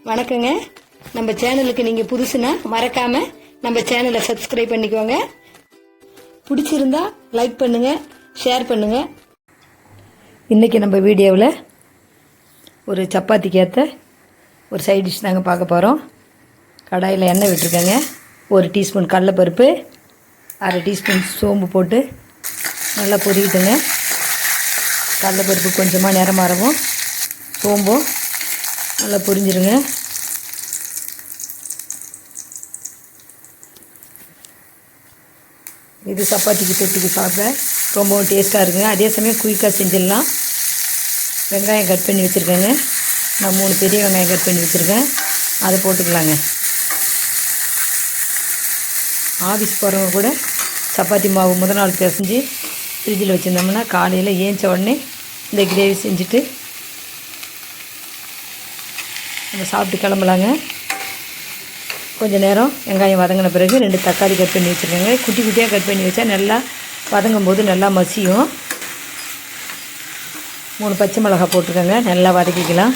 வணக்கங்க. நம்ம சேனலுக்கு நீங்கள் புதுசுனா மறக்காமல் நம்ம சேனலை சப்ஸ்கிரைப் பண்ணிக்கோங்க. பிடிச்சிருந்தா லைக் பண்ணுங்கள், ஷேர் பண்ணுங்கள். இன்றைக்கி நம்ம வீடியோவில் ஒரு சப்பாத்திக்கு ஏற்ற ஒரு சைட் டிஷ் தாங்க பார்க்க போகிறோம். கடாயில் எண்ணெய் விட்டுருக்கேங்க. 1 டீஸ்பூன் கடலைப்பருப்பு, 1/2 டீஸ்பூன் சோம்பு போட்டு நல்லா பொரிக்கிட்டுங்க. கடலைப்பருப்பு கொஞ்சமாக நிறமாறவும் சோம்பும் நல்லா பொரிஞ்சிருங்க. இது சப்பாத்திக்கு தொட்டுக்கு சாப்பிட ரொம்பவும் டேஸ்ட்டாக இருக்குங்க. அதே சமயம் குயிக்காக செஞ்சிடலாம். வெங்காயம் கட் பண்ணி வச்சுருக்கேங்க. நான் 3 பெரிய வெங்காயம் கட் பண்ணி வச்சுருக்கேன். அதை போட்டுக்கலாங்க. ஆஃபீஸ் போகிறவங்க கூட சப்பாத்தி மாவு முதல் நாள் பிசைஞ்சு ஃப்ரிட்ஜில் வச்சுருந்தோம்னா காலையில் ஏஞ்ச உடனே இந்த கிரேவி செஞ்சுட்டு நம்ம சாப்பிட்டு கிளம்பலாங்க. கொஞ்சம் நேரம் வெங்காயம் வதங்கின பிறகு 2 தக்காளி கட் பண்ணி வச்சுருக்கேங்க. குட்டி குட்டியாக கட் பண்ணி வச்சா நல்லா வதங்கும் போது நல்லா மசியும். 3 பச்சை மிளகாய் போட்டிருக்கேங்க. நல்லா வதக்கிக்கலாம்.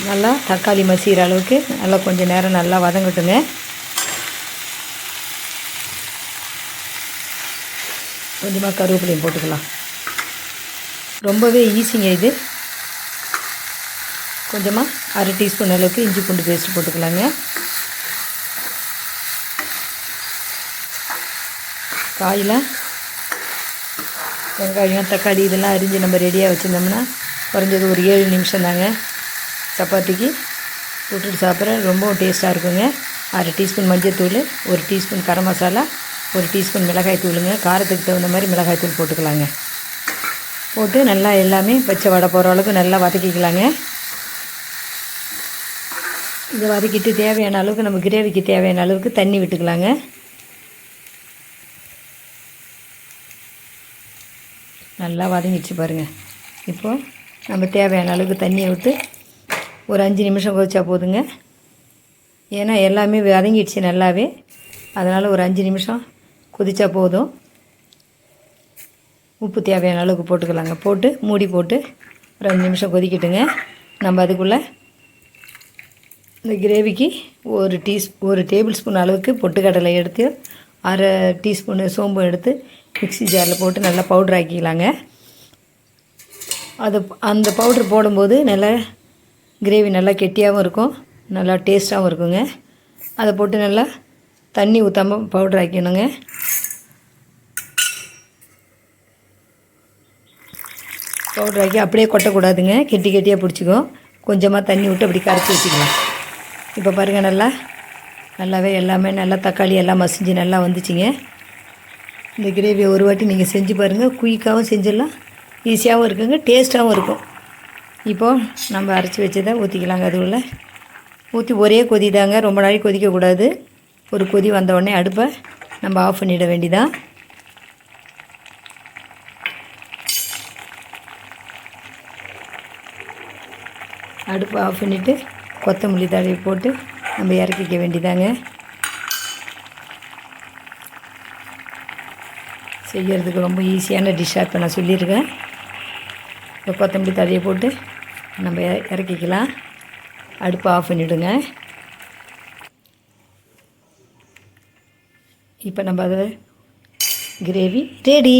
நல்லா தக்காளி மசிகிற அளவுக்கு நல்லா கொஞ்சம் நேரம் நல்லா வதங்கட்டுங்க. கொஞ்சமாக கருவேப்பிலையும் போட்டுக்கலாம். ரொம்பவே ஈஸிங்க இது. கொஞ்சமாக 1/2 டீஸ்பூன் அளவுக்கு இஞ்சி பூண்டு பேஸ்ட்டு போட்டுக்கலாங்க. காயில் வெங்காயம் தக்காளி இதெல்லாம் அரிஞ்சு நம்ம ரெடியாக வச்சுருந்தோம்னா குறைஞ்சது ஒரு 7 நிமிஷம் தாங்க. சப்பாத்திக்கு விட்டுட்டு சாப்பிட்ற ரொம்ப டேஸ்ட்டாக இருக்குங்க. 1/2 டீஸ்பூன் மஞ்சள்தூள், 1 டீஸ்பூன் கரம் மசாலா, 1 டீஸ்பூன் மிளகாய் தூளுங்க. காரத்துக்கு தகுந்த மாதிரி மிளகாய் தூள் போட்டுக்கலாங்க. போட்டு நல்லா எல்லாமே பச்சை வடை போகிற அளவுக்கு நல்லா வதக்கிக்கலாங்க. இதை வதக்கிட்டு தேவையான அளவுக்கு நம்ம கிரேவிக்கு தேவையான அளவுக்கு தண்ணி விட்டுக்கலாங்க. நல்லா வதங்கிடுச்சு பாருங்கள். இப்போது நம்ம தேவையான அளவுக்கு தண்ணியை விட்டு ஒரு 5 நிமிஷம் கொதிச்சா போதுங்க. ஏன்னா எல்லாமே வதங்கிடுச்சு நல்லாவே. அதனால் ஒரு 5 நிமிஷம் கொதிச்சா போதும். உப்பு தேவையான அளவுக்கு போட்டுக்கலாங்க. போட்டு மூடி போட்டு ஒரு 5 நிமிஷம் கொதிக்கட்டுங்க. நம்ம அதுக்குள்ளே இந்த கிரேவிக்கு ஒரு டேபிள் ஸ்பூன் அளவுக்கு பொட்டுக்கடலை எடுத்து 1/2 டீஸ்பூனு சோம்பு எடுத்து மிக்ஸி ஜாரில் போட்டு நல்லா பவுட்ரு ஆக்கிக்கலாங்க. அந்த பவுட்ரு போடும்போது நல்லா கிரேவி நல்லா கெட்டியாகவும் இருக்கும், நல்லா டேஸ்ட்டாகவும் இருக்குங்க. அதை போட்டு நல்லா தண்ணி ஊற்றாமல் பவுட்ரு ஆக்கிக்கணுங்க. பவுட்ரு ஆக்கி அப்படியே கொட்டக்கூடாதுங்க. கெட்டி கெட்டியாக பிடிச்சிக்கும். கொஞ்சமாக தண்ணி விட்டு அப்படி கரைச்சி வச்சுக்கலாம். இப்போ பாருங்கள் நல்லாவே எல்லாமே நல்லா தக்காளி எல்லாம் மசிஞ்சு நல்லா வந்துச்சுங்க. இந்த கிரேவியை ஒரு வாட்டி நீங்கள் செஞ்சு பாருங்கள். குயிக்காகவும் செஞ்சிடலாம், ஈஸியாகவும் இருக்குங்க, டேஸ்ட்டாகவும் இருக்கும். இப்போது நம்ம அரைச்சி வச்சதை ஊற்றிக்கலாங்க. அது உள்ள ஊற்றி ஒரே கொதி தாங்க, ரொம்ப நாளைக்கு கொதிக்கக்கூடாது. ஒரு கொதி வந்த உடனே அடுப்பை நம்ம ஆஃப் பண்ணிட வேண்டிதான். அடுப்பை ஆஃப் பண்ணிவிட்டு கொத்தமல்லி தடவி போட்டு நம்ம இறக்கிக்க வேண்டியதாங்க. செய்கிறதுக்கு ரொம்ப ஈஸியான டிஷ்ஷாக இப்போ நான் சொல்லியிருக்கேன். இப்போ கொத்தமல்லி தடவி போட்டு நம்ம இறக்கிக்கலாம். அடுப்பை ஆஃப் பண்ணிவிடுங்க. இப்போ நம்ம அதை கிரேவி ரெடி.